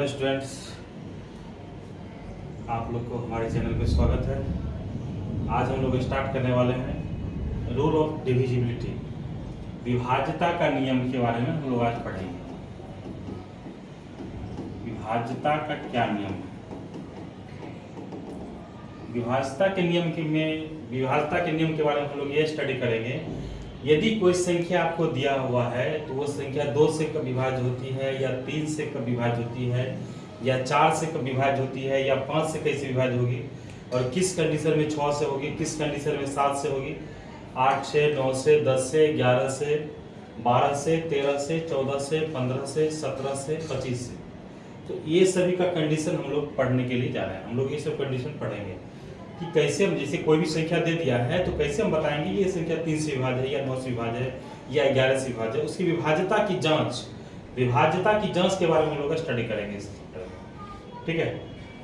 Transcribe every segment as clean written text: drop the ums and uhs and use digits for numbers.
Hello students, आप लोग को हमारे चैनल पे स्वागत है। आज हम लोग स्टार्ट करने वाले हैं रूल ऑफ डिविजिबिलिटी, विभाज्यता का नियम के बारे में हम लोग आज पढ़ेंगे। विभाज्यता का क्या नियम है? विभाज्यता के नियम के बारे में हम लोग ये स्टडी करेंगे। यदि कोई संख्या आपको दिया हुआ है तो वो संख्या 2 से कब विभाज्य होती है, या 3 से कब विभाज्य होती है, या 4 से कब विभाज्य होती है, या 5 से कैसे विभाज्य होगी, और किस कंडीशन में 6 से होगी, किस कंडीशन में 7 से होगी, 8 से, 9 से, 10 से, 11 से, 12 से, 13 से, 14 से, 15 से, 17 से, 25 से। तो ये सभी का कंडीशन हम लोग पढ़ने के लिए जा रहे हैं। हम लोग ये सब कंडीशन पढ़ेंगे कि कैसे हम, जैसे कोई भी संख्या दे दिया है तो कैसे हम बताएंगे ये संख्या 3 से विभाज्य है, या 9 से विभाज्य है, या 11 से विभाज्य है। उसकी विभाज्यता की जांच के बारे में हम लोग स्टडी करेंगे इस ठीक है।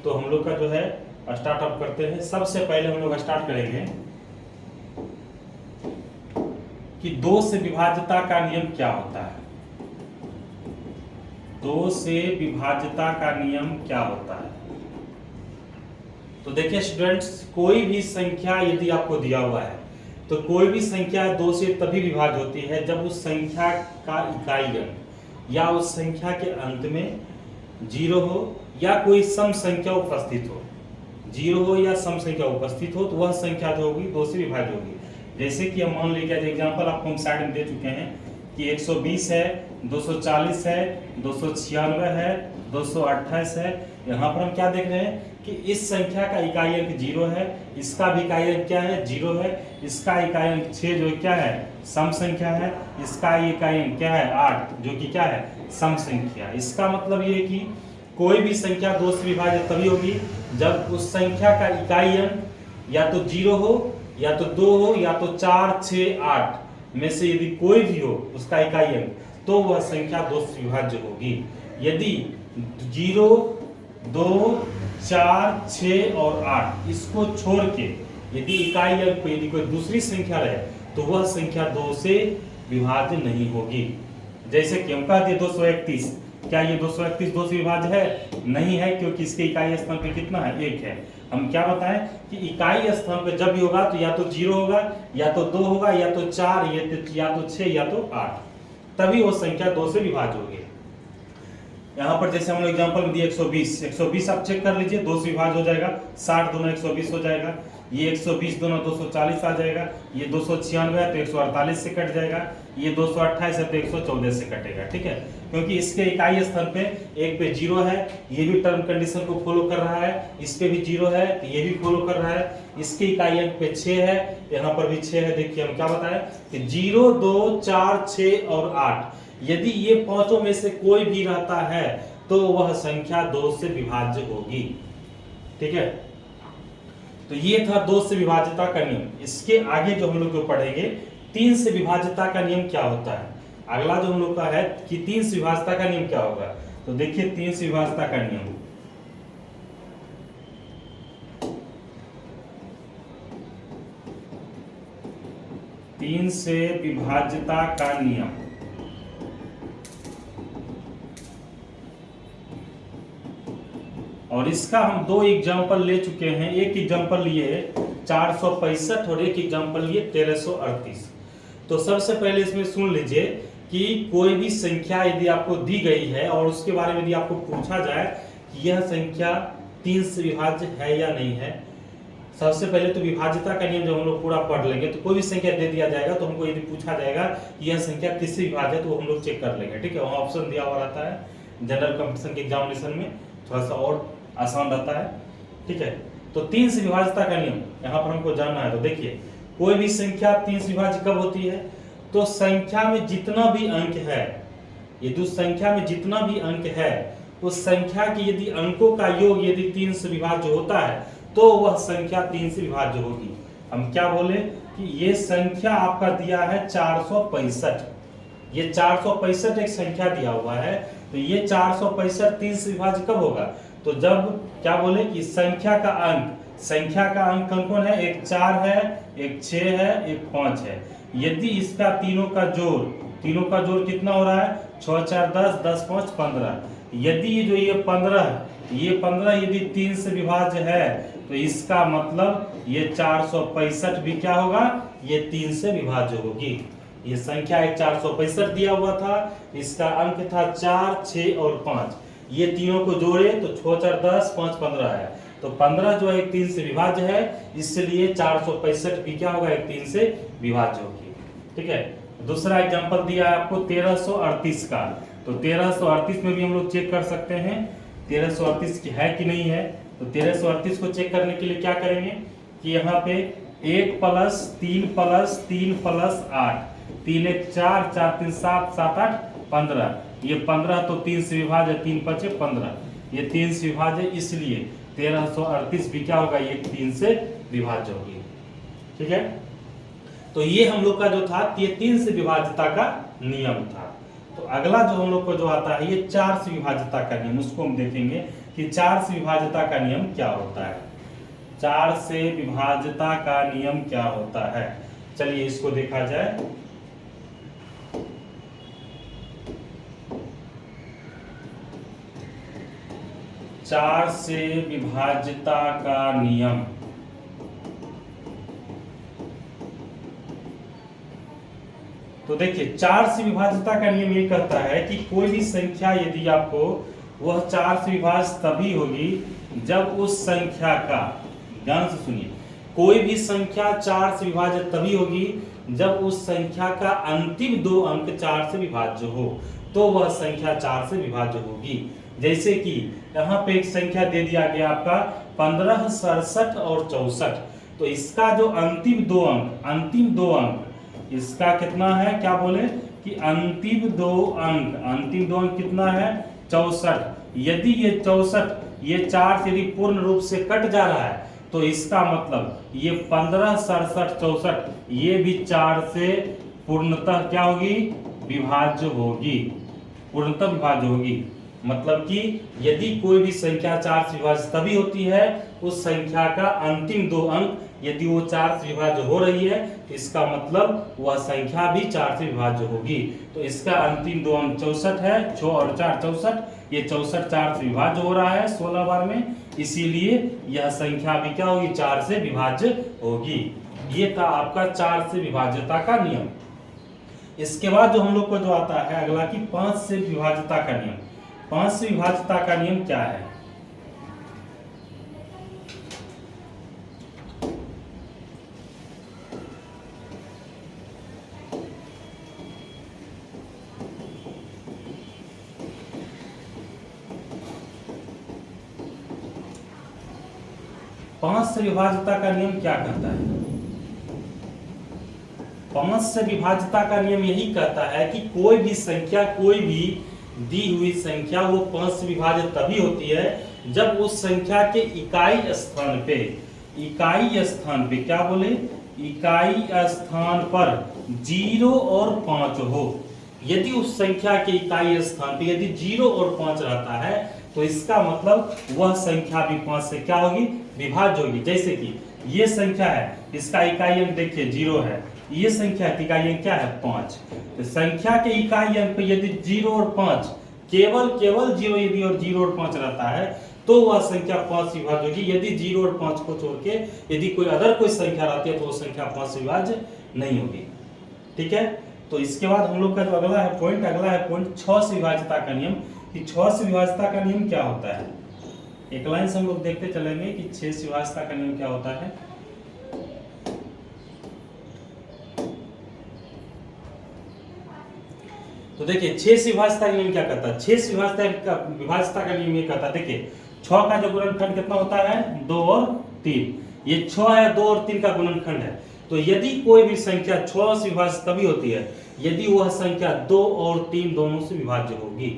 तो हम लोग का जो है स्टार्ट अप करते हैं। सबसे पहले हम लोग स्टार्ट करेंगे कि 2 से विभाज्यता का नियम क्या होता है। 2 से विभाज्यता का नियम क्या होता है? तो देखिए स्टूडेंट्स, कोई भी संख्या यदि आपको दिया हुआ है तो कोई भी संख्या 2 से तभी विभाज्य होती है जब उस संख्या का इकाई अंक या उस संख्या के अंत में 0 हो या कोई सम संख्या उपस्थित हो। 0 हो या सम संख्या उपस्थित हो तो वह संख्या जो होगी 2 से विभाज्य होगी। जैसे कि हम मान लीजिए एग्जांपल आपको हम साइड में दे चुके हैं कि 120 है, 240 है, 296 है, 228 है। यहाँ पर हम क्या देख रहे हैं कि इस संख्या का इकाई अंक 0 है, इसका भी इकाई अंक क्या है, 0 है, इसका इकाई अंक 6 जो क्या है, सम संख्या है, इसका इकाई अंक क्या है, 8 जो कि क्या है, सम संख्या। इसका मतलब ये कि कोई भी संख्या 2 से विभाज्य तभी होगी जब उस संख्या का इकाई अंक या तो 0 हो, या तो 2 हो, या तो 4, 6, 8 में से यदि कोई भी हो उसका इकाई अंक, तो वह संख्या 2 से विभाज्य होगी। यदि 0, 2, 4, 6 और 8 इसको छोड़ के यदि इकाई अंक यदि कोई दूसरी संख्या रहे तो वह संख्या 2 से विभाज्य नहीं होगी। जैसे कि हम कहते हैं 231, क्या ये 231 2 से विभाज्य है? नहीं है, क्योंकि इसके इकाई स्थान पे कितना है, 1 है। हम क्या बताएं कि इकाई स्थान पे जब भी होगा तो या तो 0 होगा, या तो 2 होगा, या तो 4, या तो 6, या तो 8, तभी वो संख्या 2 से विभाज्य होगी। यहाँ पर जैसे हम लोग एग्जांपल में दिए 120 आप चेक कर लीजिए, 2 से विभाज्य हो जाएगा। 60 दूना 120 हो जाएगा, ये 120 दूना 240 आ जाएगा, ये 296 है तो 148 से कट जाएगा, ये 228 है तो 114 से कटेगा। ठीक है, क्योंकि इसके इकाई स्थान पे एक पे 0 है, ये भी टर्म कंडीशन को फॉलो कर रहा है, इस पे भी 0 है तो ये भी फॉलो कर रहा है, इसके इकाई अंक पे 6 है, यहाँ पर भी 6 है। देखिए हम क्या बताएं कि 0, 2, 4, 6 और 8 यदि ये पांचों में से कोई भी रहता है तो वह संख्या 2 से विभाज्य होगी। ठीक है, तो ये था 2 से विभाज्यता का नियम। इसके आगे जो हम लोग जो पढ़ेंगे 3 से विभाज्यता का नियम क्या होता है। अगला जो हम लोग का है कि 3 से विभाज्यता का नियम क्या होगा। तो देखिए 3 से विभाज्यता का नियम, तीन से विभाज्यता का नियम। और इसका हम 2 एग्जाम्पल ले चुके हैं। एक एग्जाम्पल लिए 465 और एक एग्जाम्पल लिए 1338। तो सबसे पहले इसमें सुन लीजिए कि कोई भी संख्या यदि आपको दी गई है और उसके बारे में यदि आपको पूछा जाए कि यह संख्या 3 से विभाज्य है या नहीं है। सबसे पहले तो विभाज्यता का नियम जब हम लोग पूरा पढ़ लेंगे तो कोई भी संख्या दे दिया जाएगा तो हमको यदि पूछा जाएगा कि यह संख्या किससे विभाज्य है तो हम लोग चेक कर लेंगे। ठीक है, वहाँ ऑप्शन दिया हुआ रहता है। जनरल कंपटीशन के एग्जामिनेशन में थोड़ा सा और आसान रहता है। ठीक है, तो 3 से विभाज्यता का नियम यहाँ पर हमको जानना है। तो देखिए कोई भी संख्या 3 से विभाज्य कब होती है, तो संख्या में जितना भी अंक है, यदि उस संख्या में जितना भी अंक है उस संख्या की यदि अंकों का योग यदि 3 से विभाज्य होता है तो वह संख्या 3 से विभाज्य होगी। हम क्या बोले कि ये संख्या आपका दिया है 465, ये 465 एक संख्या दिया हुआ है, तो ये 465 3 से विभाज्य कब होगा, तो जब क्या बोले कि संख्या का अंक कौन है, एक 4 है, एक 6 है, एक 5 है। यदि इसका तीनों का जोड़ कितना हो रहा है, 6 4 10, 10 5 15, यदि ये 15 यदि 3 से विभाज्य है तो इसका मतलब ये 465 भी क्या होगा, ये 3 से विभाज्य होगी। ये संख्या एक 465 दिया हुआ था, इसका अंक था 4, 6 और 5। ये तीनों को जोड़े तो 6 4 10, 5 15 है, तो 15 जो है एक 3 से विभाज्य है, इसलिए 465 भी क्या होगा, एक 3 से विभाज्य होगी। ठीक है। दूसरा एग्जांपल दिया है आपको 1338 का, तो 1338 में भी हम लोग चेक कर सकते हैं 1338 की है कि नहीं है। तो 1338 को चेक करने के लिए क्या करेंगे कि यहाँ पे 1 + 3 + 3 + 8, 3 1 4, 4 3 7, 7 8 15। ये 15 तो 3 से विभाज्य, 3 5 15, ये 3 से विभाज्य, इसलिए 1338 भी क्या होगा, ये 3 से विभाज्य होगी। ठीक है। तो ये हम लोग का जो था ये 3 से विभाज्यता का नियम था। तो अगला जो हम लोग को जो आता है ये 4 से विभाज्यता का नियम, उसको हम देखेंगे कि 4 से विभाज्यता का नियम क्या होता है। 4 से विभाज्यता का नियम क्या होता है, चलिए इसको देखा जाए। चार से विभाज्यता का नियम, तो देखिए 4 से विभाज्यता का नियम ये कहता है कि कोई भी संख्या यदि आपको, वह 4 से विभाज्य तभी होगी जब उस संख्या का, ध्यान से सुनिए, कोई भी संख्या 4 से विभाज्य तभी होगी जब उस संख्या का अंतिम 2 अंक 4 से विभाज्य हो, तो वह संख्या 4 से विभाज्य होगी। जैसे कि यहाँ पे एक संख्या दे दिया गया आपका 15, 67 और 64, तो इसका जो अंतिम 2 अंक इसका कितना है, क्या बोले कि अंतिम 2 अंक कितना है, 64। यदि ये 64 ये 4 से यदि पूर्ण रूप से कट जा रहा है तो इसका मतलब ये 15, 67, 64 ये भी 4 से पूर्णतः क्या होगी, विभाज्य होगी, पूर्णतः विभाज्य होगी। मतलब कि यदि कोई भी संख्या 4 से विभाज्य तभी होती है उस संख्या का अंतिम 2 अंक यदि वो 4 से विभाज्य हो रही है, तो इसका मतलब वह संख्या भी 4 से विभाज्य होगी। तो इसका अंतिम 2 अंक 64 है, 6 और 4 64, ये 64 4 से विभाज्य हो रहा है 16 बार में, इसीलिए यह संख्या भी क्या होगी, 4 से विभाज्य होगी। ये था आपका 4 से विभाज्यता का नियम। इसके बाद जो हम लोग को जो आता है अगला कि 5 से विभाज्यता का नियम। 5 से विभाज्यता का नियम क्या है, पांच से विभाज्यता का नियम क्या कहता है। 5 से विभाज्यता का नियम यही कहता है कि कोई भी संख्या, कोई भी दी हुई संख्या वो 5 से विभाज्य तभी होती है जब उस संख्या के इकाई स्थान पे क्या बोले, इकाई स्थान पर 0 और 5 हो। यदि उस संख्या के इकाई स्थान पे यदि 0 और 5 रहता है तो इसका मतलब वह संख्या भी 5 से क्या होगी, विभाज्य होगी। जैसे कि ये संख्या है, इसका इकाई अंक देखिए 0 है, ये संख्या का इकाई अंक क्या है, 5। तो संख्या के इकाई अंक पे यदि 0 और 5, केवल 0 यदि और 0 और 5 रहता है तो वह संख्या 5 से विभाज्य होगी। यदि 0 और 5 को छोड़ के यदि कोई संख्या रहती है तो वो संख्या 5 से विभाज्य नहीं होगी। ठीक है। तो इसके बाद हम लोग का जो अगला है पॉइंट 6 से विभाज्यता का नियम, कि 6 से विभाज्यता का नियम क्या होता है। एक लाइन से हम लोग देखते चलेंगे कि 6 से विभाज्यता का नियम क्या होता है। तो देखिए 6 से विभाज्यता का नियम क्या कहता है। 6 से विभाज्यता का नियम ये कहता है, देखिए 6 का जो गुणनखंड कितना होता है, 2 और 3। ये 6 है, 2 और 3 का गुणनखंड है। तो यदि कोई भी संख्या 6 से विभाज्य तभी होती है यदि वह संख्या 2 और 3 दोनों से विभाज्य होगी।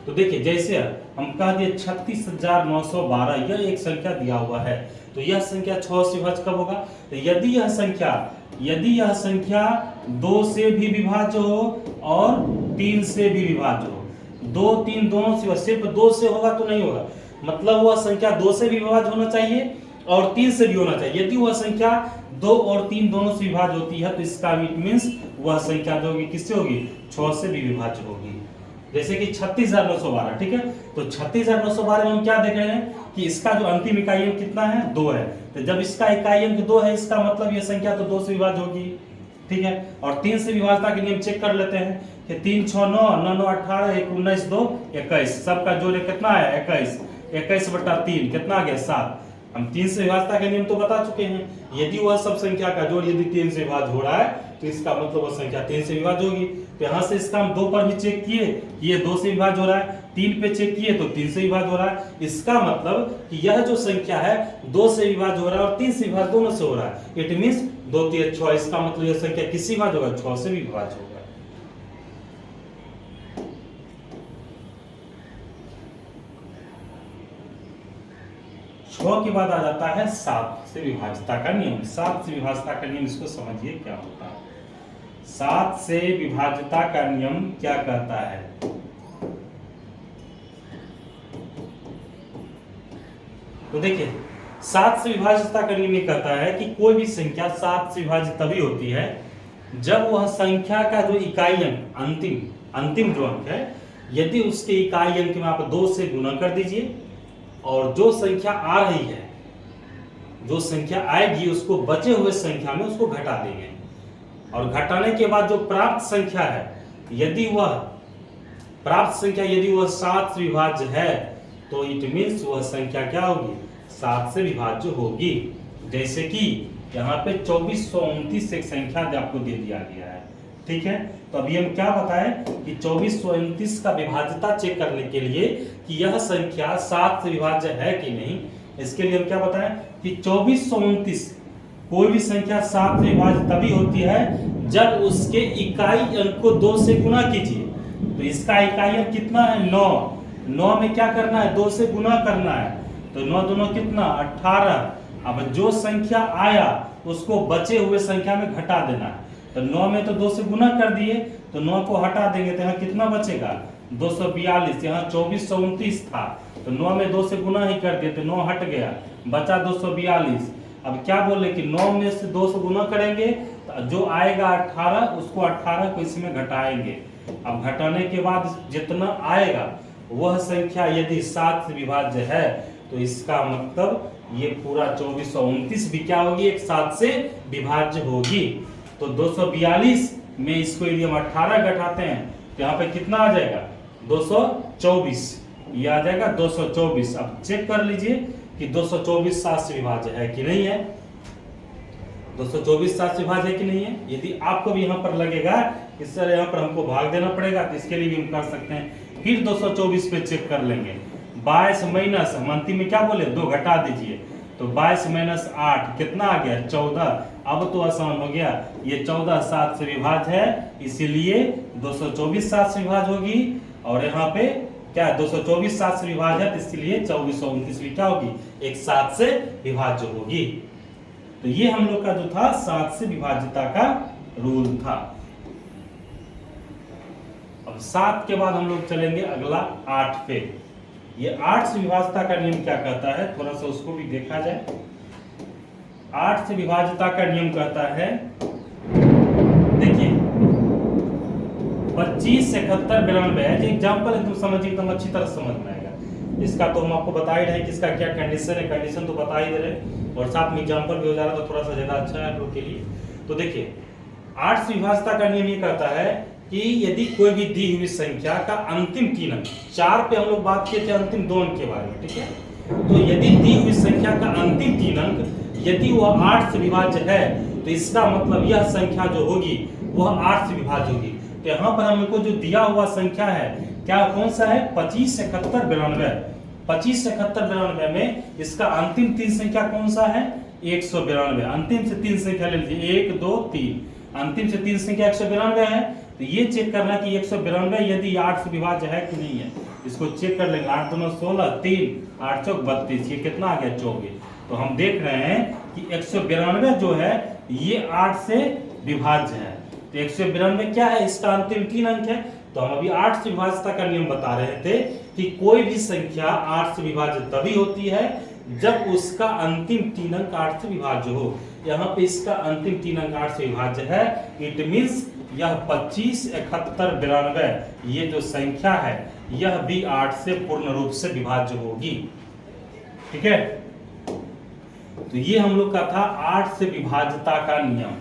तो देखिए जैसे हम कह दिए 36,912 यह एक संख्या दिया हुआ है, तो यह संख्या 6 से विभाज्य कब होगा, तो यदि यह संख्या 2 से भी विभाज्य हो और 3 से भी विभाज्य हो। 2 3 दोनों से, सिर्फ 2 से होगा तो नहीं होगा, मतलब वह संख्या 2 से भी विभाज्य होना चाहिए और 3 से भी होना चाहिए। यदि वह संख्या 2 और 3 दोनों से विभाज्य होती है तो इसका इट मींस वह संख्या जो होगी किससे होगी, 6 से भी विभाज्य होगी। जैसे कि 36,912, ठीक है। तो 36,912 में हम क्या देख रहे हैं कि इसका जो अंतिम इकाई अंक कितना है 2 है। तो जब इसका इकाई अंक 2 है इसका मतलब ये संख्या तो 2 से विभाज्य होगी, ठीक है। और 3 से विभाज्यता के नियम चेक कर लेते हैं कि 3 6 9 9 9 18 1 19 2 21 सबका जोड़ कितना है 21, 21/3 कितना आ गया 7। हम 3 से विभाज्यता के नियम तो बता चुके हैं, यदि वह सब संख्या का जोड़ यदि 3 से विभाज्य हो रहा है तो इसका मतलब वह संख्या 3 से विभाज्य होगी। तो यहाँ से इसका हम 2 पर भी चेक किए ये 2 से विभाज्य हो रहा है, 3 पे चेक किए तो 3 से विभाज्य हो रहा है। इसका मतलब कि यह जो संख्या है 2 से विभाज्य हो रहा है और 3 से विभाज्य दोनों से हो रहा है। इट मींस 2 3 6, इसका मतलब यह संख्या किससे विभाज्य होगा 6 से विभाज्य होगा। के बाद आ जाता है 7 से विभाज्यता का नियम। 7 से विभाज्यता का नियम इसको समझिए क्या होता है। 7 से विभाज्यता का नियम क्या कहता है? तो देखिए 7 से विभाज्यता का नियम ये कहता है कि कोई भी संख्या 7 से विभाज्य तभी होती है जब वह संख्या का जो इकाई अंक अंतिम जो अंक है यदि उसके इकाई अंक में आप 2 से गुणा कर दीजिए और जो संख्या आ रही है जो संख्या आएगी उसको बचे हुए संख्या में उसको घटा देंगे और घटाने के बाद जो प्राप्त संख्या है यदि वह 7 से विभाज्य है तो इट मीन्स वह संख्या क्या होगी 7 से विभाज्य होगी। जैसे कि यहाँ पे 2429 एक संख्या आपको दे दिया गया है, ठीक है। तो अभी हम क्या बताएं कि 2429 का विभाज्यता चेक करने के लिए कि यह संख्या 7 से विभाज्य है कि नहीं, इसके लिए हम क्या बताएं कि 2429 कोई भी संख्या 7 से विभाज्य तभी होती है जब उसके इकाई अंक को 2 से गुणा कीजिए। तो इसका इकाई अंक कितना है 9 में क्या करना है 2 से गुणा करना है, तो 9 दूनो कितना 18। अब जो संख्या आया उसको बचे हुए संख्या में घटा देना है। तो 9 में तो 2 से गुना कर दिए तो 9 को हटा देंगे तो यहाँ कितना बचेगा 242। यहाँ 2429 था तो 9 में 2 से गुना ही कर दिए तो 9 हट गया बचा 242। अब क्या बोले कि 9 में से 2 से गुना करेंगे तो जो आएगा 18 उसको 18 को इसमें घटाएंगे। अब घटाने के बाद जितना आएगा वह संख्या यदि 7 से विभाज्य है तो इसका मतलब ये पूरा 2429 भी क्या होगी एक 7 से विभाज्य होगी। तो 242 में इसको यदि हम 18 घटाते हैं तो यहाँ पे कितना आ जाएगा 224, ये आ जाएगा 224। अब चेक कर लीजिए कि 224 7 से विभाज्य है कि नहीं है। 224 7 से विभाज्य है कि नहीं है। यदि आपको भी यहाँ पर लगेगा कि सर यहाँ पर हमको भाग देना पड़ेगा तो इसके लिए भी हम कर सकते हैं, फिर 224 पे चेक कर लेंगे। 22 माइनस हम अंतिम में क्या बोले 2 घटा दीजिए तो 22 माइनस 8 कितना आ गया 14। अब तो आसान हो गया, ये 14 7 से विभाज्य है इसीलिए 224 7 से विभाज्य होगी और यहाँ पे क्या 224 7 से विभाज्य है इसलिए 2429 भी क्या होगी एक 7 से विभाज्य होगी। तो ये हम लोग का जो था 7 से विभाज्यता का रूल था। अब 7 के बाद हम लोग चलेंगे अगला 8 पे। ये 8 से विभाज्यता का नियम क्या कहता है थोड़ा सा उसको भी देखा जाए। 8 से विभाज्यता का नियम कहता है देखिए 25 71 92 है। एग्जांपल है तुम समझिए एकदम अच्छी तरह समझ में आएगा। इसका तो हम आपको बता ही रहे कि इसका क्या कंडीशन है, कंडीशन तो बता ही दे रहे और साथ में एग्जांपल भी हो जा रहा तो थोड़ा सा ज्यादा अच्छा है आप लोग के लिए। तो देखिए 8 से विभाज्यता का नियम ये कहता है कि यदि कोई भी दी हुई संख्या का अंतिम 3 अंक, 4 पे हम लोग बात किए थे अंतिम 2 अंक के बारे में, ठीक है। तो यदि दी हुई संख्या का अंतिम 3 अंक यदि वह 8 से विभाज्य है तो इसका मतलब यह संख्या जो होगी वह 8 से विभाज्य होगी। तो यहाँ पर हमको जो दिया हुआ संख्या है क्या कौन सा है 25 71 92। 25 71 92 में इसका अंतिम 3 संख्या कौन सा है 192। अंतिम से 3 संख्या ले लीजिए 1 2 3, अंतिम से 3 संख्या 192 है। तो ये चेक करना कि 192 यदि 8 से विभाज्य है कि नहीं है, इसको चेक कर लेंगे। 8 दूनो 16 3 8 चौक 32, ये कितना आ गया 24। तो हम देख रहे हैं कि 192 जो है ये 8 से विभाज्य है। तो 192 क्या है इसका अंतिम 3 अंक है। तो हम अभी 8 से विभाज्यता का नियम बता रहे थे कि कोई भी संख्या 8 से विभाज्य तभी होती है जब उसका अंतिम 3 अंक 8 से विभाज्य हो। यहाँ पे इसका अंतिम 3 अंक 8 से विभाज्य है। इट मींस यह 25 71 92 ये जो संख्या है यह भी 8 से पूर्ण रूप से विभाज्य होगी। ठीक है, तो ये हम लोग का था 8 से विभाज्यता का नियम।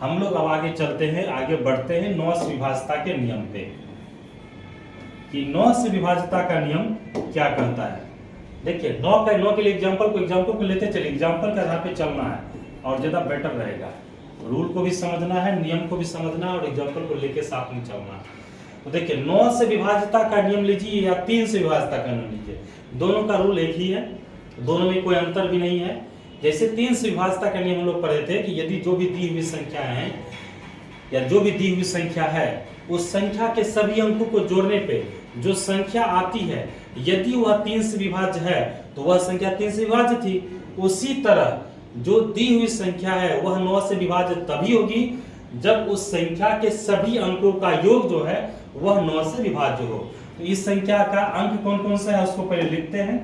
हम लोग अब आगे चलते हैं, आगे बढ़ते हैं 9 से विभाज्यता के नियम पे कि 9 से विभाज्यता का नियम क्या कहता है। देखिए 9 के लिए एग्जांपल को लेते चलिए, एग्जांपल के आधार पे चलना है और ज्यादा बेटर रहेगा। रूल को भी समझना है, नियम को भी समझना है और एग्जांपल को लेके साथ में चलना है। तो देखिए 9 से विभाज्यता का नियम लीजिए या 3 से विभाज्यता का नियम लीजिए, दोनों का रूल एक ही है, दोनों में कोई अंतर भी नहीं है। जैसे 3 से विभाज्यता का नियम हम लोग पढ़े थे कि यदि जो भी दी हुई संख्या है या जो भी दी हुई संख्या है उस संख्या के सभी अंकों को जोड़ने पे जो संख्या आती है यदि वह 3 से विभाज्य है तो वह संख्या 3 से विभाज्य थी। उसी तरह जो दी हुई संख्या है वह 9 से विभाज्य तभी होगी जब उस संख्या के सभी अंकों का योग जो है वह 9 से विभाज्य हो। तो इस संख्या का अंक कौन कौन सा है उसको पहले लिखते हैं।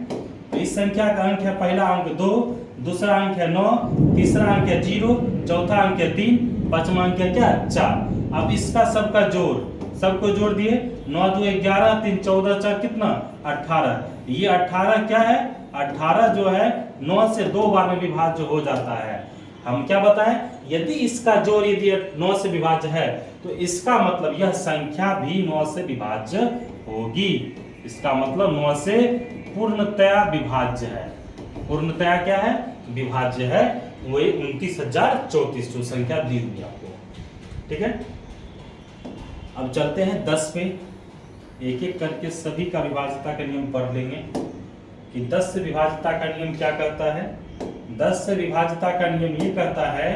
तो इस संख्या का अंक है, पहला अंक 2, दूसरा अंक है 9, तीसरा अंक है 0, चौथा अंक है 3, पांचवा अंक है क्या 4। अब इसका सबका जोड़, सबको जोड़ दिए, 9 2 11, 3 14, 4 कितना 18। ये 18 क्या है, 18 जो है 9 से 2 बार में विभाज्य हो जाता है। हम क्या बताएं, यदि इसका जोड़ यदि 9 से विभाज्य है तो इसका मतलब यह संख्या भी 9 से विभाज्य होगी। इसका मतलब 9 से पूर्णतया विभाज्य है। पूर्णतया क्या है, विभाज्य है। वही 29,034 जो संख्या दी हुई आपको। ठीक है, अब चलते हैं 10 पे, एक एक करके सभी का विभाज्यता का नियम पढ़ लेंगे कि 10 से विभाज्यता का नियम क्या कहता है। 10 से विभाज्यता का नियम ये कहता है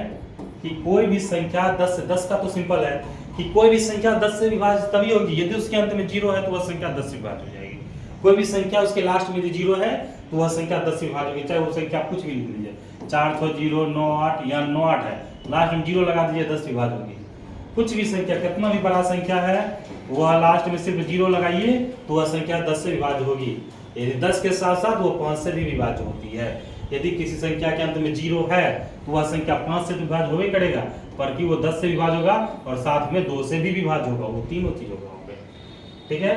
कि कोई भी संख्या 10 का तो सिंपल है कि कोई भी संख्या 10 से विभाज्य तभी होगी यदि उसके अंत में 0 है तो वह संख्या 10 से विभाज्य हो जाएगी। कोई भी संख्या उसके लास्ट में यदि 0 है तो वह संख्या 10 से विभाज्य होगी, चाहे वो संख्या कुछ भी लिख लीजिए, 4 6 0 9 8 या 9 8 है, लास्ट में 0 लगा दीजिए 10 विभाज्य होगी। कुछ भी संख्या, कितना भी बड़ा संख्या है वह लास्ट में सिर्फ 0 लगाइए तो वह संख्या 10 से विभाज्य होगी। यदि 10 के साथ साथ वो 5 से भी विभाज्य होती है। यदि किसी संख्या के अंत में 0 है तो वह संख्या 5 से विभाज्य होवे करेगा, पर कि वो 10 से विभाज्य होगा और साथ में 2 से भी विभाज्य होगा, वो तीनों चीज होगा वहां पे। ठीक है,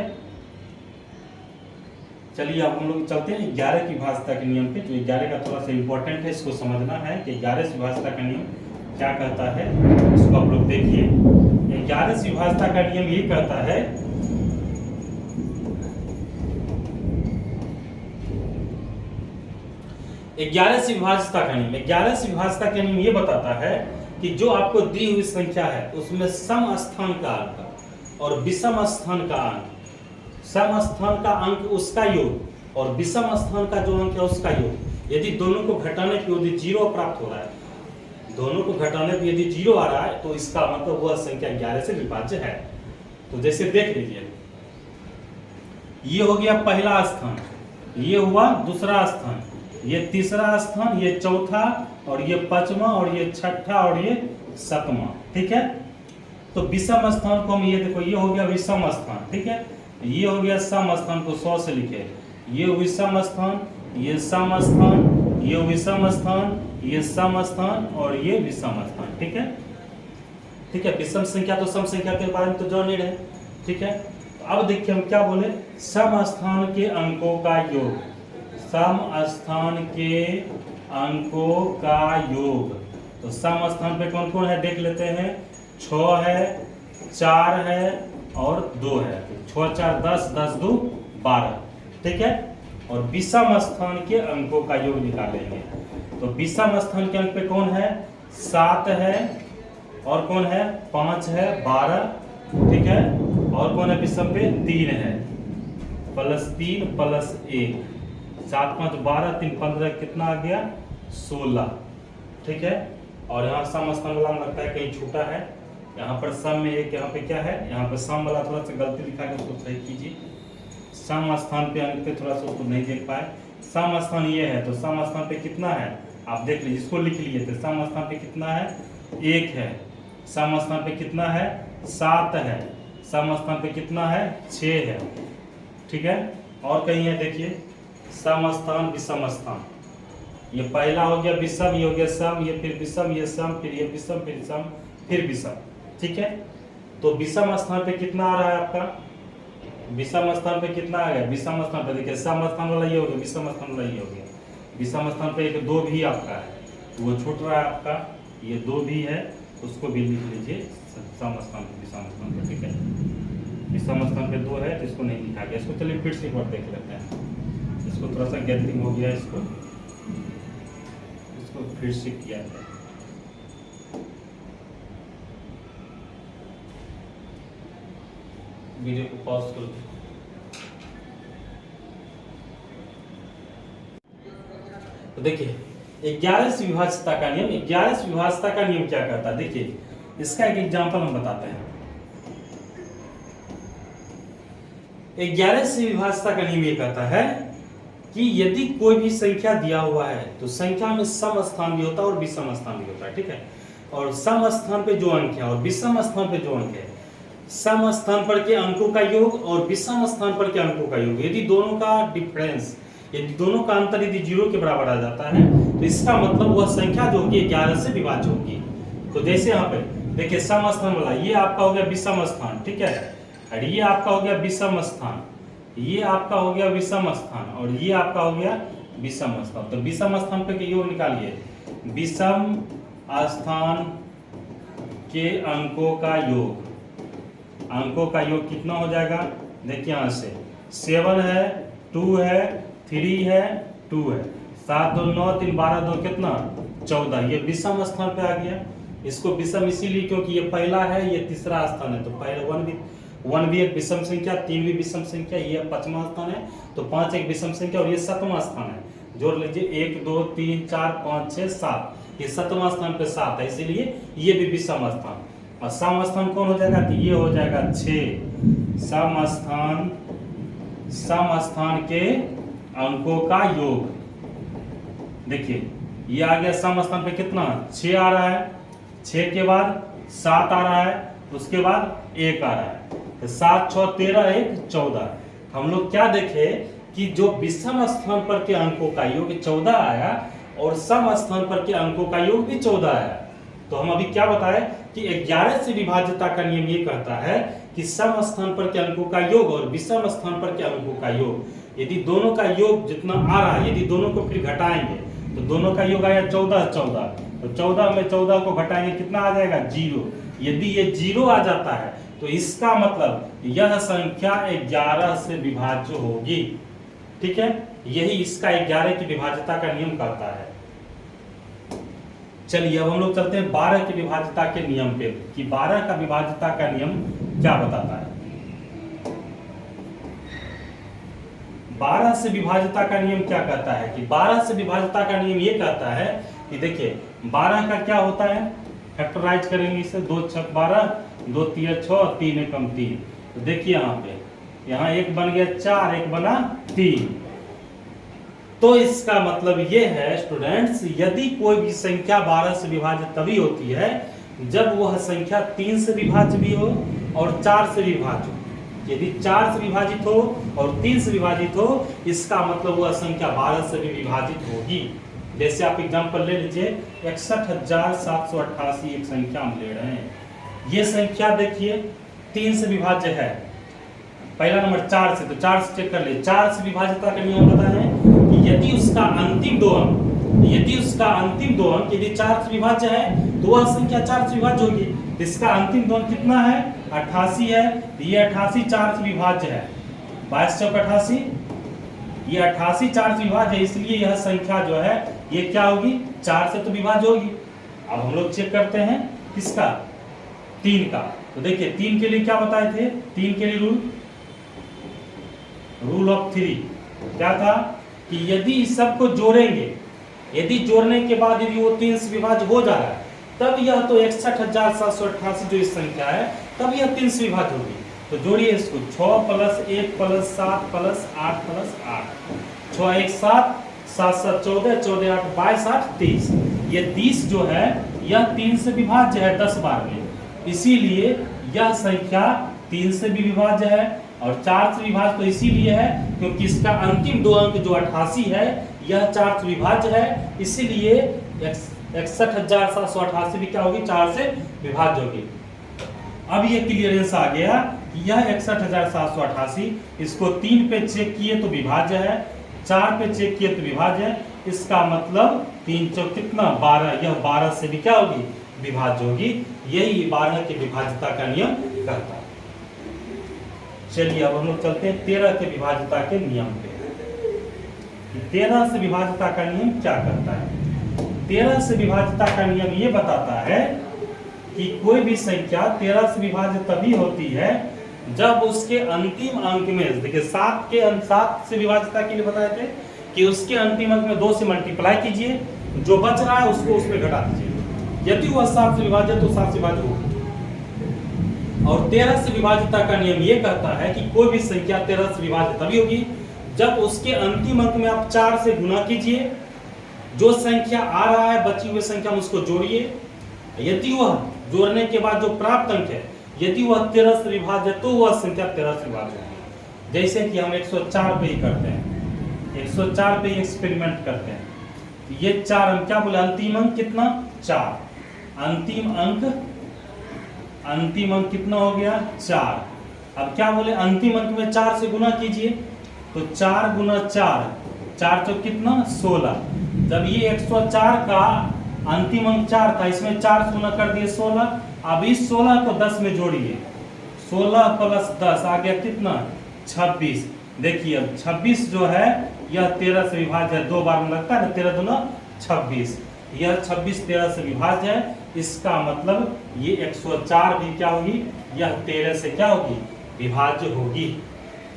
चलिए अब हम लोग चलते हैं 11 की विभाज्यता के नियम पे। जो 11 का थोड़ा सा इंपॉर्टेंट है, इसको समझना है कि 11 से विभाज्यता का नियम क्या कहता है। इसको आप लोग देखिए, 11 से विभाज्यता का नियम ये कहता है 11 से विभाज्यता का नियम, 11 से विभाज्यता का नियम ये बताता है कि जो आपको दी हुई संख्या है उसमें सम स्थान का अंक और विषम स्थान का अंक, सम स्थान का अंक उसका योग और विषम स्थान का जो अंक है उसका योग, यदि दोनों को घटाने पे यदि 0 प्राप्त हो रहा है, दोनों को घटाने पे यदि 0 आ रहा है तो इसका मतलब वह संख्या 11 से विभाज्य है। तो जैसे देख लीजिए, ये हो गया पहला स्थान, ये हुआ दूसरा स्थान, ये तीसरा स्थान, ये चौथा और ये पांचवा और ये छठा और ये सातवां। ठीक है, तो विषम स्थान को हम ये देखो, ये हो गया विषम स्थान। ठीक है, ये हो गया सम स्थान को 100 से लिखे, ये विषम स्थान, ये सम स्थान, ये विषम स्थान, ये सम स्थान और ये विषम स्थान। ठीक है, ठीक है, विषम संख्या तो सम संख्या के बारे में तो जान ही रहे। ठीक है, तो अब देखिए हम क्या बोले, सम स्थान के अंकों का योग, सम स्थान के अंकों का योग। तो सम स्थान पे कौन कौन है देख लेते हैं, 6 है, 4 है और 2 है। 6 4 10, 10 2 12। ठीक है, और विषम स्थान के अंकों का योग निकालेंगे। तो विषम स्थान के अंक पे कौन है, 7 है और कौन है 5 है 12। ठीक है, और कौन है विषम पे 3 है, +3 +1, 7 5 12, 3 15, कितना आ गया 16। ठीक है, और यहाँ सम स्थान वाला लगता है कहीं छूटा है, यहाँ पर सम में एक, यहाँ पे क्या है, यहाँ पर सम वाला थोड़ा सा गलती लिखा है, उसको सही कीजिए। सम स्थान पे अंक पे थोड़ा सा उसको नहीं देख पाए, सम स्थान ये है तो सम स्थान पे कितना है आप देख लीजिए, इसको लिख लिए थे। सम स्थान पे कितना है 1 है, सम स्थान पे कितना है 7 है, सम स्थान पे कितना है 6 है। ठीक है, और कहीं है देखिए सम स्थान विषम स्थान, ये पहला हो गया विषम, ये हो गया सम, ये फिर विषम, ये सम, फिर ये विषम, फिर सम, फिर विषम। ठीक है, तो विषम स्थान पे कितना आ रहा है आपका विषम स्थान पे कितना आ गया, विषम स्थान पे देखिए सम स्थान वाला ये हो गया, विषम स्थान वाला ये हो गया। विषम स्थान पे एक 2 भी आपका है, तो वो छूट रहा है आपका, ये 2 भी है, उसको भी लिख लीजिए सम स्थान पे, विषम स्थान पे, ठीक है। विषम स्थान पे 2 है तो इसको नहीं लिखा गया, इसको चलिए फिर से एक बार देख लेते हैं। इसको थोड़ा सा गैदरिंग हो गया, इसको फिर से किया है। वीडियो को पॉज कर दो। तो देखिए 11 से विभाज्यता का नियम, 11 से विभाज्यता का नियम क्या कहता है, देखिए इसका एक एग्जांपल हम बताते हैं। 11 से विभाज्यता का नियम ये कहता है कि यदि कोई भी संख्या दिया हुआ है तो संख्या में सम स्थान भी होता है और विषम स्थान भी होता है, ठीक है। और सम स्थान पे जो अंक है और विषम स्थान पे जो अंक है, सम स्थान पर के अंकों का योग और विषम स्थान पर के अंकों का योग, यदि दोनों का डिफरेंस, यदि दोनों का अंतर यदि 0 के बराबर आ जाता है तो इसका मतलब वह संख्या जो होगी 11 से विभाज्य होगी। तो जैसे यहाँ पे देखिए सम स्थान वाला ये आपका हो गया विषम स्थान, ठीक है, और ये आपका हो गया विषम स्थान, ये आपका हो गया विषम स्थान, और ये आपका हो गया विषम स्थान। तो विषम स्थान पे योग निकालिए, विषम स्थान के अंकों का योग, अंकों का योग कितना हो जाएगा, देखिए यहाँ से 7 है, 2 है, 3 है, 2 है, 7 2 9 3 12 2 कितना 14, ये विषम स्थान पे आ गया। इसको विषम इसीलिए क्योंकि ये पहला है, ये तीसरा स्थान है, तो पहले 1 भी एक विषम संख्या, 3 भी विषम संख्या, ये 5वां स्थान है, तो 5 एक विषम संख्या और ये 7वां स्थान है। जोड़ लीजिए 1 2 3 4 5 6 7, ये 7वां स्थान पे 7 है, इसीलिए ये भी विषम स्थान। और सम स्थान कौन हो जाएगा, तो ये हो जाएगा 6, सम स्थान के अंकों का योग। देखिए ये आ गया सम स्थान पे कितना 6 आ रहा है, 6 के बाद 7 आ रहा है, उसके बाद 1 आ रहा है, तो 7 6 13 1 14। हम लोग क्या देखे कि जो विषम स्थान पर के अंकों का योग 14 आया और सम स्थान पर के अंकों का योग भी 14 आया। तो हम अभी क्या बताए कि 11 से विभाज्यता का नियम ये कहता है कि सम स्थान पर के अंकों का योग और विषम स्थान पर के अंकों का योग, यदि दोनों का योग जितना आ रहा है, यदि दोनों को फिर घटाएंगे तो दोनों का योग आया 14 14, तो 14 में 14 को घटाएंगे कितना आ जाएगा 0। यदि ये 0 आ जाता है तो इसका मतलब यह संख्या 11 से विभाज्य होगी, ठीक है। यही इसका 11 की विभाज्यता का नियम कहता है। चलिए अब हम लोग चलते हैं 12 की विभाज्यता के नियम पे कि 12 का विभाज्यता का नियम क्या बताता है। 12 से विभाज्यता का नियम क्या कहता है कि 12 से विभाज्यता का नियम ये कहता है कि देखिए 12 का क्या होता है, फैक्टराइज करेंगे इसे, 2 6 12, 2 3 6, 3 1 3। तो देखिए यहाँ पे, यहाँ 1 बन गया 4, 1 बना 3। तो इसका मतलब ये है स्टूडेंट्स, यदि कोई भी संख्या 12 से विभाज्य तभी होती है जब वह संख्या 3 से विभाज्य भी हो और 4 से विभाज्य हो। यदि 4 से विभाजित हो और 3 से विभाजित हो, इसका मतलब वह संख्या 12 से भी विभाजित होगी। जैसे आप एग्जांपल ले लीजिए 61,788 एक संख्या हम ले रहे हैं। ये संख्या देखिए 3 से विभाज्य है, पहला नंबर 4 से, तो 4 से चेक कर ले। 4 से विभाज्यता का नियम पता है कि यदि उसका अंतिम दो अंक यदि 4 से विभाज्य है तो वह संख्या 4 से विभाज्य होगी। इसका अंतिम दो अंक कितना है 88 है, तो ये 88 4 से विभाज्य है, 22 चौक 88, ये 88 4 से विभाज्य है, इसलिए यह संख्या जो है ये क्या होगी 4 से तो विभाज्य होगी। अब हम लोग चेक करते हैं किसका 3 का। तो देखिए 3 के लिए क्या बताए थे, 3 के लिए रूल ऑफ 3 क्या था कि यदि इस सबको जोड़ेंगे, यदि जोड़ने के बाद यदि वो 3 से विभाज्य हो जा रहा है तब यह तो 61,788 जो इस संख्या है तब यह 3 से विभाज्य होगी। तो जोड़िए इसको 6 + 1 + 7 + 8 + 8, 6 1 7, 7 7 14, 14 8 22 8 30। ये 30 जो है यह 3 से विभाज्य है 10 बार में, इसीलिए यह संख्या 3 से भी विभाज्य है और 4 से विभाज्य तो इसीलिए है क्योंकि इसका अंतिम दो अंक जो 88 है यह 4 से विभाज्य है, इसीलिए 61,788 भी क्या होगी 4 से विभाज्य होगी। अब ये क्लियरेंस आ गया यह 61,788, इसको 3 पे चेक किए तो विभाज्य है, 4 पे चेक किए तो विभाज्य है। इसका मतलब 3 चौक कितना 12, यह 12 से भी क्या होगी विभाज्य होगी। यही 12 के विभाज्यता का नियम कहता है। चलिए अब हम लोग चलते हैं 13 के विभाज्यता के नियम पे। 13 से विभाज्यता का नियम क्या करता है? 13 से विभाज्यता का नियम ये बताता है कि कोई भी संख्या 13 से विभाज्य तभी होती है जब उसके अंतिम अंक में, देखिए 7 से विभाज्यता के लिए बताए थे कि उसके अंतिम अंक में 2 से मल्टीप्लाई कीजिए, जो बच रहा है उसको उसमें घटा दीजिए। यदि वह 7 से विभाज्य तो 7 से विभाज्य होगी। और 13 से विभाज्यता का नियम ये कहता है कि कोई भी संख्या 13 से विभाज्य तभी होगी जब उसके अंतिम अंक में आप 4 से गुना कीजिए, जो संख्या आ रहा है बची हुई संख्या में उसको जोड़िए, यदि वह जोड़ने के बाद जो प्राप्त अंक है यदि वह 13 से विभाज्य तो वह संख्या 13 से विभाज्य होगी। जैसे कि हम 104 पे ही करते हैं, 104 पे ही एक्सपेरिमेंट करते हैं। ये 4 हम क्या बोले, अंतिम अंक कितना 4, अंतिम अंक कितना हो गया 4। अब क्या बोले अंतिम अंक में 4 से गुना कीजिए, तो 4 गुना 4 तो कितना 16। जब ये 104 का अंतिम अंक 4 था, इसमें 4 से गुना कर दिए 16। अब इस 16 को 10 में जोड़िए, 16 प्लस 10 आ गया कितना 26। देखिए अब 26 जो है यह 13 से विभाज्य है, 2 बार में लगता है ना, 13 दूना 26, यह 26 13 से विभाज्य है। इसका मतलब ये 104 भी क्या होगी, यह 13 से क्या होगी विभाज्य होगी।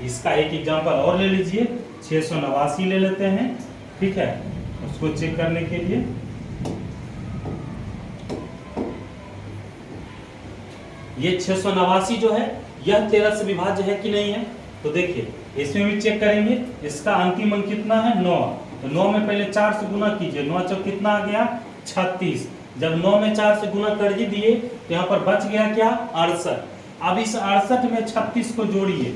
इसका एक एग्जांपल और ले लीजिए, 689 ले लेते हैं, ठीक है, उसको चेक करने के लिए। ये 689 जो है यह 13 से विभाज्य है कि नहीं है, तो देखिए इसमें भी चेक करेंगे। इसका अंतिम अंक कितना है 9, तो 9 में पहले 4 से गुना कीजिए, 9 चौक कितना आ गया 36। जब 9 में 4 से गुना कर ही दिए तो यहाँ पर बच गया क्या 68। अब इस 68 में 36 को जोड़िए,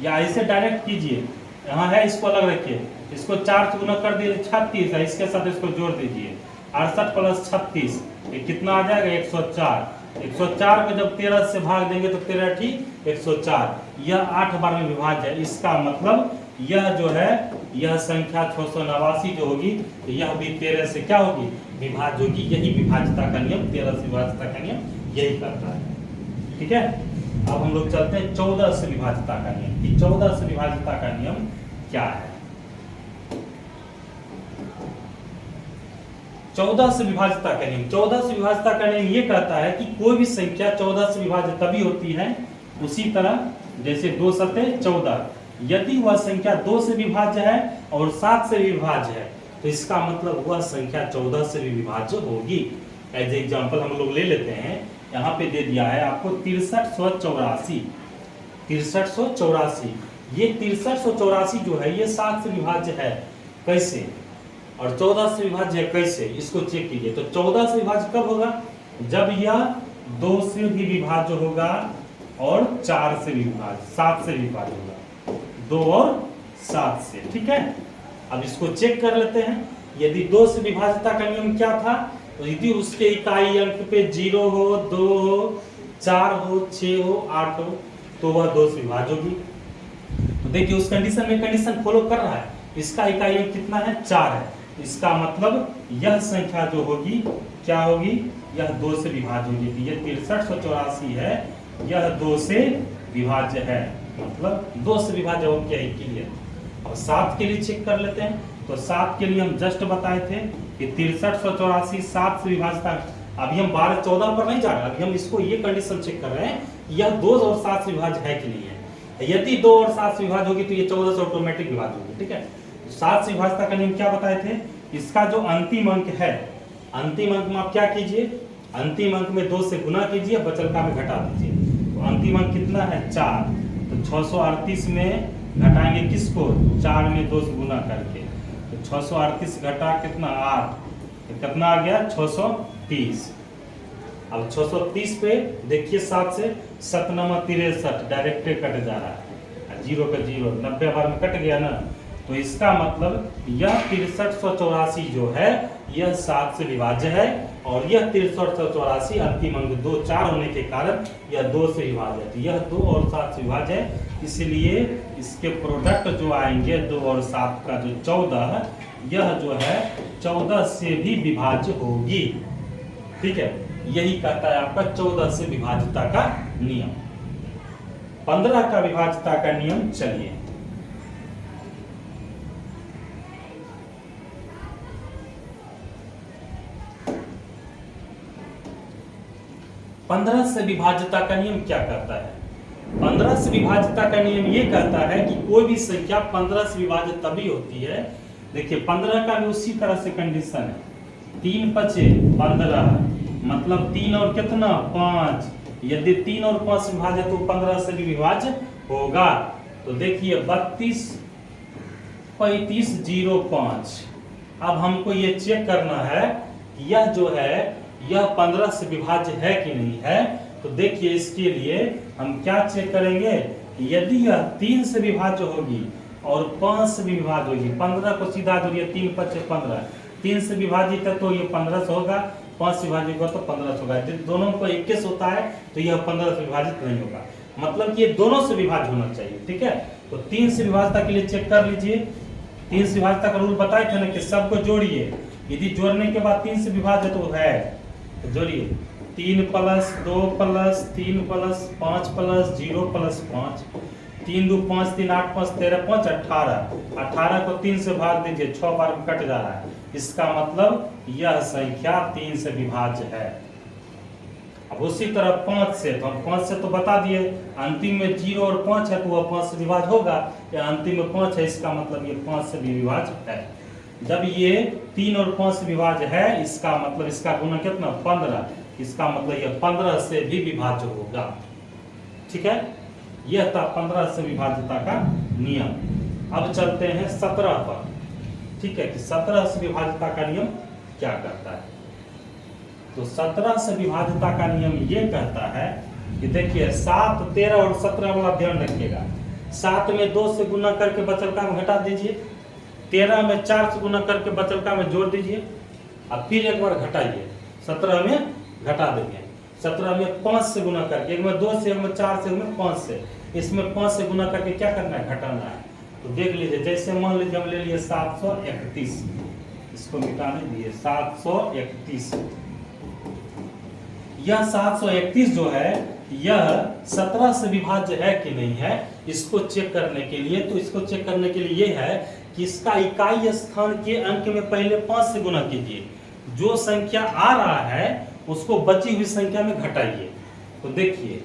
या ऐसे डायरेक्ट कीजिए, यहाँ है इसको अलग रखिए, इसको 4 से गुना कर दिए 36 है, इसके साथ इसको जोड़ दीजिए, 68 प्लस 36 ये कितना आ जाएगा 104। 104 को जब 13 से भाग देंगे तो 13 ठीक 104, यह 8 बार में विभाज्य है। इसका मतलब यह जो है यह संख्या 689 जो होगी यह भी 13 से क्या होगी विभाज्य होगी। यही विभाज्यता का नियम, 13 से विभाज्यता का नियम यही करता है। ठीक है, अब हम लोग चलते हैं 14 से विभाज्यता का नियम कि 14 से विभाज्यता का नियम क्या है। 14 से विभाज्यता का नियम, 14 से विभाज्यता का नियम ये कहता है कि कोई भी संख्या 14 से विभाज्य तभी होती है, उसी तरह जैसे 2 सते 14, यदि वह संख्या 2 से विभाज्य है और 7 से विभाज्य है तो इसका मतलब वह संख्या 14 से भी विभाज्य होगी। एज एग्जांपल हम लोग ले लेते हैं, यहाँ पे दे दिया है आपको 6384, 6384, ये 6384 जो है ये 7 से विभाज्य है कैसे, और 14 से विभाज्य है कैसे, इसको चेक कीजिए। तो 14 से विभाज्य कब होगा, जब यह 2 से भी विभाज्य होगा और 4 से भी विभाज्य, 7 से भी विभाज्य होगा, 2 और 7 से। ठीक है, अब इसको चेक कर लेते हैं। यदि 2 से विभाज्यता का नियम क्या था, तो यदि उसके इकाई अंक पे 0 हो, 2 हो, 4 हो, 6 हो, 8 हो तो वह 2 से विभाज्य होगी। तो देखिए उस कंडीशन में कंडीशन फॉलो कर रहा है, इसका इकाई अंक कितना है 4 है, इसका मतलब यह संख्या जो होगी क्या होगी, यह 2 से विभाज्य होगी। ये 6384 है, यह 2 से विभाज्य है, मतलब 2 से विभाज्य हो गया है, क्लियर। अब 7 के लिए चेक कर लेते हैं, तो 7 के लिए हम जस्ट बताए थे कि 6384 7 से विभाज्यता। अभी हम 12 14 पर नहीं जा रहे, अभी हम इसको ये कंडीशन चेक कर रहे हैं यह 2 और 7 से विभाज्य है कि नहीं है। यदि 2 और 7 से विभाज्य होगी तो ये 14 से ऑटोमेटिक विभाज्य होगी। ठीक है, 7 से विभाज्यता का नियम क्या बताए थे, इसका जो अंतिम अंक है, अंतिम अंक में आप क्या कीजिए, अंतिम अंक में 2 से गुना कीजिए, बचलका में घटा दीजिए। तो अंतिम अंक कितना है 4, तो 638 में घटाएंगे किसको, 4 में 2 से गुना करके, तो 638 घटा कितना 8, तो कितना आ गया 630। अब 630 पे देखिए 7 से 7 9 63 डायरेक्ट कट जा रहा है, 0 का 0 90 बार में कट गया ना, तो तो इसका मतलब यह 6384 जो है यह 7 से विभाज्य है, और यह 6384 अंतिम अंक 2 4 होने के कारण यह 2 से विभाज्य है। यह 2 और 7 से विभाज्य है, इसलिए इसके प्रोडक्ट जो आएंगे 2 और 7 का जो 14, यह जो है 14 से भी विभाज्य होगी। ठीक है, यही कहता है आपका 14 से विभाज्यता का नियम। 15 का विभाज्यता का नियम, चलिए 15 से विभाज्यता का नियम क्या कहता है? 15 से विभाज्यता का नियम ये कहता है कि कोई भी संख्या 15 से विभाज्य तभी होती है। देखिए 15 का भी उसी तरह से कंडीशन है, 3 पचे 15, मतलब 3 और कितना 5, यदि 3 और 5 से विभाज्य तो 15 से भी विभाज्य होगा। तो देखिए 32 35 05। अब हमको ये चेक करना है कि यह जो है यह 15 से विभाज्य है कि नहीं है। तो देखिए इसके लिए हम क्या चेक करेंगे कि यदि यह 3 से विभाज्य होगी और 5 से भी विभाज्य होगी, 15 को सीधा जोड़िए 3 5 15, 3 से विभाजित है तो ये 15 से होगा, 5 से विभाजित होगा तो 15 से होगा। यदि दोनों को 21 होता है तो यह 15 से विभाजित नहीं होगा, मतलब कि ये दोनों से विभाज्य होना चाहिए। ठीक है, तो 3 से विभाज्यता के लिए चेक कर लीजिए। 3 से विभाज्यता का रूल बताए थे ना कि सबको जोड़िए, यदि जोड़ने के बाद 3 से विभाज्य तो है तो जोड़िए 3 + 2 + 3 + 5 + 0 + 5, 3 2 5 3 8 5 13 5 18, 18 को 3 से भाग दीजिए, 6 बार में कट जा रहा है, इसका मतलब यह संख्या 3 से विभाज्य है। अब उसी तरह 5 से, तो हम 5 से तो बता दिए, अंतिम में 0 और 5 है तो वह 5 से विभाज्य होगा, या अंतिम में 5 है इसका मतलब ये 5 से भी विभाज्य है। जब ये 3 और 5 से विभाज्य है, इसका मतलब इसका गुणा कितना 15, इसका मतलब यह 15 से भी विभाज्य होगा। ठीक है, यह था 15 से विभाज्यता का नियम। अब चलते हैं 17 पर। ठीक है, कि 17 से विभाज्यता का नियम क्या कहता है। तो 17 से विभाज्यता का नियम ये कहता है कि देखिए 7 13 और 17 वाला ध्यान रखिएगा। 7 में 2 से गुना करके बचल का में घटा दीजिए, 13 में 4 से गुना करके बचल का में जोड़ दीजिए, अब फिर एक बार घटाइए, 17 में घटा देंगे, 17 में 5 से गुना करके, एक में 2 से, एक में 4 से, एक में 5 से, इसमें 5 से गुना करके क्या करना है घटाना है। तो देख लीजिए, जैसे मान लीजिए हम ले लिए 731, इसको मिटाने दिए 731, यह 731 जो है यह 17 से विभाज्य है कि नहीं है, इसको चेक करने के लिए, तो इसको चेक करने के लिए ये है कि इसका इकाई स्थान के अंक में पहले 5 से गुना कीजिए, जो संख्या आ रहा है उसको बची हुई संख्या में घटाइए। तो देखिए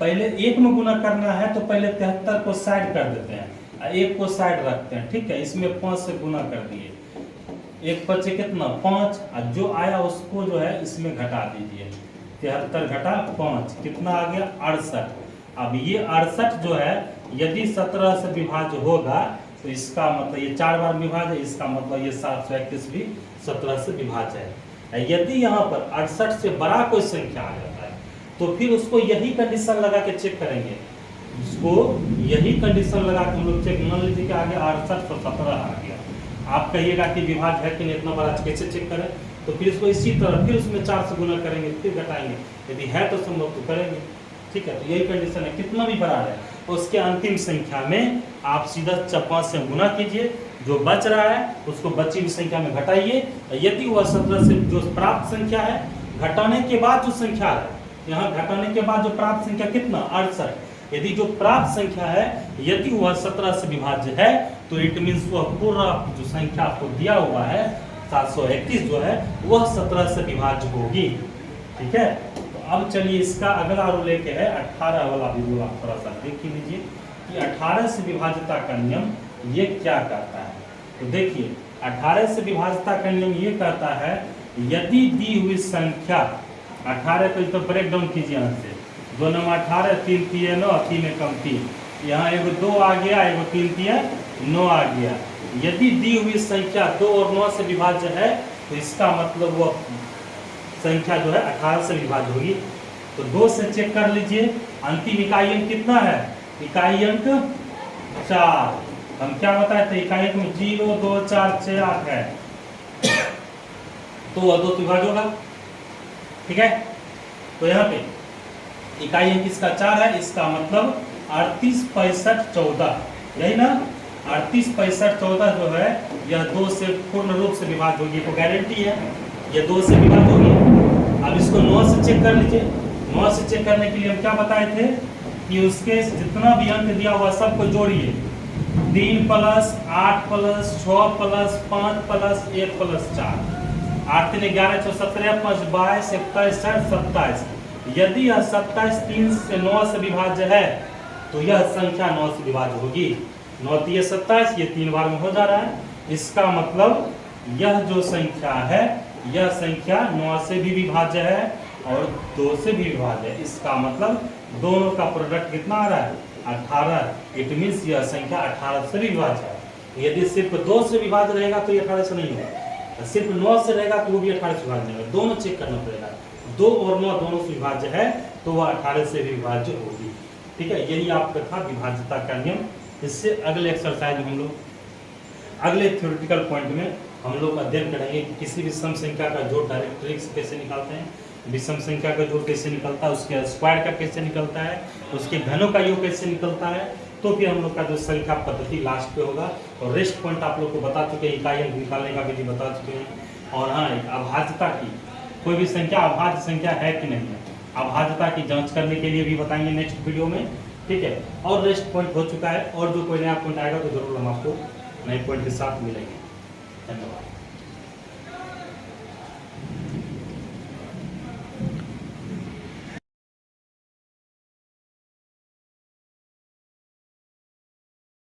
पहले 1 में गुना करना है तो पहले 73 को साइड कर देते हैं, 1 को साइड रखते हैं। ठीक है, इसमें 5 से गुना कर दिए, 1 बचे कितना 5, और जो आया उसको जो है इसमें घटा दीजिए, 73 घटा 5 कितना आ गया 68। अब ये 68 जो है यदि 17 से विभाज्य होगा तो इसका मतलब ये 4 बार विभाज्य है, इसका मतलब ये 731 भी 17 से विभाज्य है। यदि यहाँ पर 68 से बड़ा कोई संख्या आ जाता है तो फिर उसको यही कंडीशन लगा के चेक करेंगे, उसको यही कंडीशन लगा के हम लोग चेक, मान लीजिए कि आगे 68 पर 17 आ गया, आप कहिएगा कि विभाज्य है कि नहीं, इतना बड़ा कैसे चेक करें, तो फिर इसको इसी तरह फिर उसमें 4 से गुना करेंगे, फिर घटाएंगे, यदि है तो संभव तो करेंगे। ठीक है, तो यही कंडीशन है, कितना भी बड़ा है उसके अंतिम संख्या में आप सीधा 5 से गुना कीजिए, जो बच रहा है उसको बची हुई संख्या में घटाइए। यदि वह 17 से जो प्राप्त संख्या है, घटाने के बाद जो संख्या है, यहाँ घटाने के बाद जो प्राप्त संख्या कितना 68, यदि जो प्राप्त संख्या है यदि वह 17 से विभाज्य है तो इट मीन्स वह पूरा जो संख्या आपको दिया हुआ है 731 जो है वह 17 से विभाज्य होगी। ठीक है, तो अब चलिए इसका अगला रूल लेके है 18 वाला भी रूल, आप थोड़ा सा देख लीजिए कि 18 से विभाज्यता का नियम ये क्या कहता है। तो देखिए 18 से विभाज्यता का नियम ये कहता है यदि दी हुई संख्या 18 को तो ब्रेक डाउन कीजिए, यहाँ से 2 9 18, 3 3 9, 3 कम 3, यहाँ एगो 2 आ गया, एगो 3 3 9 आ गया। यदि दी हुई संख्या 2 और 9 से विभाज्य है तो इसका मतलब वो संख्या जो है 18 से विभाज्य होगी। तो 2 से चेक कर लीजिए, अंतिम इकाई अंक कितना है, इकाई अंक 4, हम क्या बताए थे इकाई एक में 0 2 4 6 8 है, तो वह 2 विभाज्य होगा। ठीक है, तो यहाँ पे इकाई अंक इसका 4 है, इसका मतलब 38 65 14, यही ना। 38 65 14 जो है यह 2 से पूर्ण रूप से विभाज्य होगी, तो गारंटी है यह 2 से विभाज्य होगी। अब इसको 9 से चेक कर लीजिए। 9 से चेक करने के लिए हम क्या बताए थे कि उसके जितना भी अंक दिया हुआ सबको जोड़िए, 3 plus 8 plus 6 plus 5 plus 1 plus 4, 8 3 11 4 17 5 22 27 27। यदि यह 27 3 से 9 से विभाज्य है तो यह संख्या 9 से विभाज्य होगी। 9 3 27, ये 3 बार में हो जा रहा है। इसका मतलब यह जो संख्या है यह संख्या 9 से भी विभाज्य है और 2 से भी विभाज्य है। इसका मतलब दोनों का प्रोडक्ट कितना आ रहा है 18। इट मीन्स यह संख्या 18 से भी विभाज्य है। यदि सिर्फ 2 से विभाज्य रहेगा तो ये 18 से नहीं होगा, सिर्फ 9 से रहेगा तो वो भी 18 से विभाज्य है। दोनों चेक करना पड़ेगा, 2 और 9 दोनों से विभाज्य है तो वह 18 से भी विभाज्य होगी। ठीक है, यही आपका था विभाज्यता का नियम। इससे अगले एक्सरसाइज में हम लोग अगले थ्योरेटिकल पॉइंट में हम लोग अध्ययन करेंगे कि किसी भी सम संख्या का जोड़ डायरेक्ट ट्रिक से कैसे निकालते हैं, विषम संख्या का जोड़ कैसे निकलता है, उसके स्क्वायर का कैसे निकलता है, उसके घनों का योग कैसे निकलता है। तो फिर हम लोग का जो संख्या पद्धति लास्ट पे होगा। और रेस्ट पॉइंट आप लोग को बता चुके हैं, इकाई अंक निकालने का विधि बता चुके हैं। और हाँ, अभाज्यता की, कोई भी संख्या अभाज्य संख्या है कि नहीं है, अभाज्यता की जांच करने के लिए भी बताएंगे नेक्स्ट वीडियो में। ठीक है, और रेस्ट पॉइंट हो चुका है, और जो कोई नया पॉइंट आएगा तो जरूर हम आपको नए पॉइंट के साथ मिलेंगे। धन्यवाद।